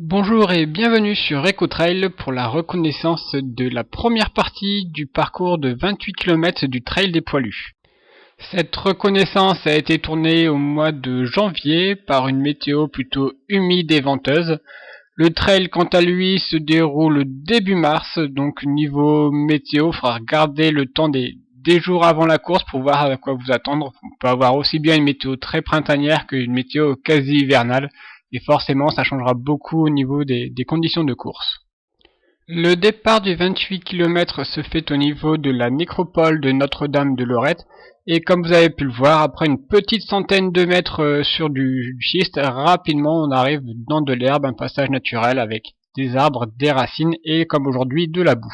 Bonjour et bienvenue sur EcoTrail pour la reconnaissance de la première partie du parcours de 28 km du Trail des Poilus. Cette reconnaissance a été tournée au mois de janvier par une météo plutôt humide et venteuse. Le trail quant à lui se déroule début mars, donc niveau météo, il faudra regarder le temps des jours avant la course pour voir à quoi vous attendre. On peut avoir aussi bien une météo très printanière qu'une météo quasi hivernale. Et forcément, ça changera beaucoup au niveau des conditions de course. Le départ du 28 km se fait au niveau de la nécropole de Notre-Dame de Lorette. Et comme vous avez pu le voir, après une petite centaine de mètres sur du schiste, rapidement on arrive dans de l'herbe, un passage naturel avec des arbres, des racines et comme aujourd'hui de la boue.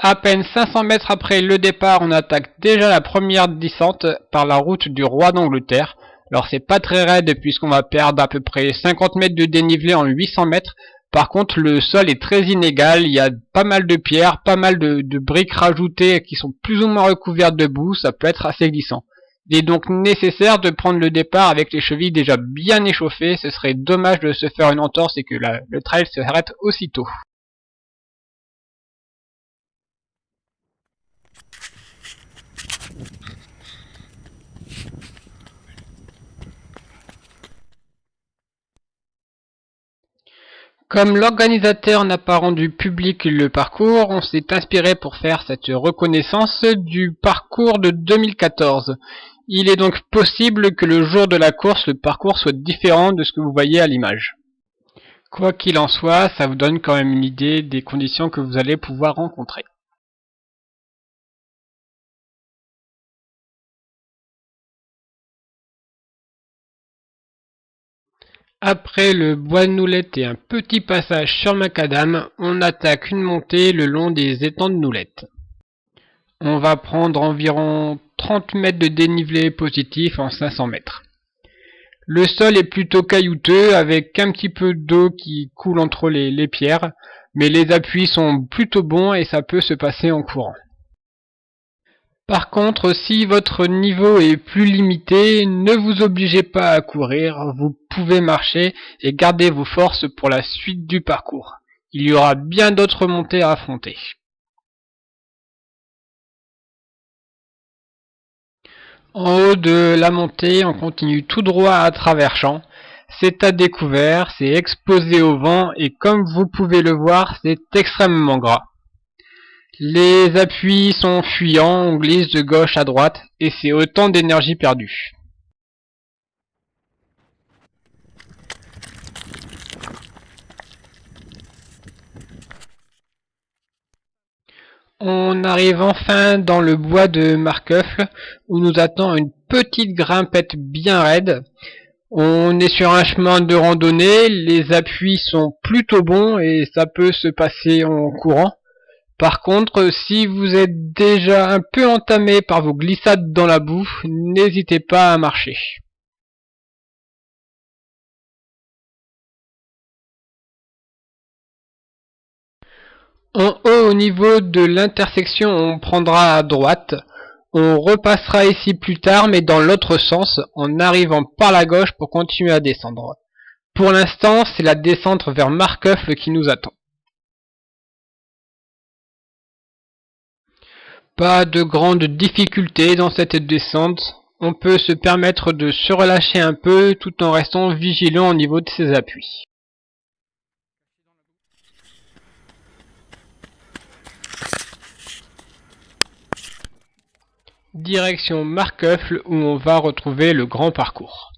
À peine 500 mètres après le départ, on attaque déjà la première descente par la route du roi d'Angleterre. Alors c'est pas très raide puisqu'on va perdre à peu près 50 mètres de dénivelé en 800 mètres. Par contre, le sol est très inégal, il y a pas mal de pierres, pas mal de briques rajoutées qui sont plus ou moins recouvertes de boue, ça peut être assez glissant. Il est donc nécessaire de prendre le départ avec les chevilles déjà bien échauffées, ce serait dommage de se faire une entorse et que le trail s'arrête aussitôt. Comme l'organisateur n'a pas rendu public le parcours, on s'est inspiré pour faire cette reconnaissance du parcours de 2014. Il est donc possible que le jour de la course, le parcours soit différent de ce que vous voyez à l'image. Quoi qu'il en soit, ça vous donne quand même une idée des conditions que vous allez pouvoir rencontrer. Après le bois de Noulette et un petit passage sur Macadam, on attaque une montée le long des étangs de Noulette. On va prendre environ 30 mètres de dénivelé positif en 500 mètres. Le sol est plutôt caillouteux avec un petit peu d'eau qui coule entre les pierres, mais les appuis sont plutôt bons et ça peut se passer en courant. Par contre, si votre niveau est plus limité, ne vous obligez pas à courir, vous pouvez marcher et garder vos forces pour la suite du parcours. Il y aura bien d'autres montées à affronter. En haut de la montée, on continue tout droit à travers champs. C'est à découvert, c'est exposé au vent et comme vous pouvez le voir, c'est extrêmement gras. Les appuis sont fuyants, on glisse de gauche à droite et c'est autant d'énergie perdue. On arrive enfin dans le bois de Marcoeufle où nous attend une petite grimpette bien raide. On est sur un chemin de randonnée, les appuis sont plutôt bons et ça peut se passer en courant. Par contre, si vous êtes déjà un peu entamé par vos glissades dans la boue, n'hésitez pas à marcher. En haut, au niveau de l'intersection, on prendra à droite. On repassera ici plus tard, mais dans l'autre sens, en arrivant par la gauche pour continuer à descendre. Pour l'instant, c'est la descente vers Marcoeufle qui nous attend. Pas de grandes difficultés dans cette descente. On peut se permettre de se relâcher un peu tout en restant vigilant au niveau de ses appuis. Direction Marcoeufle où on va retrouver le grand parcours.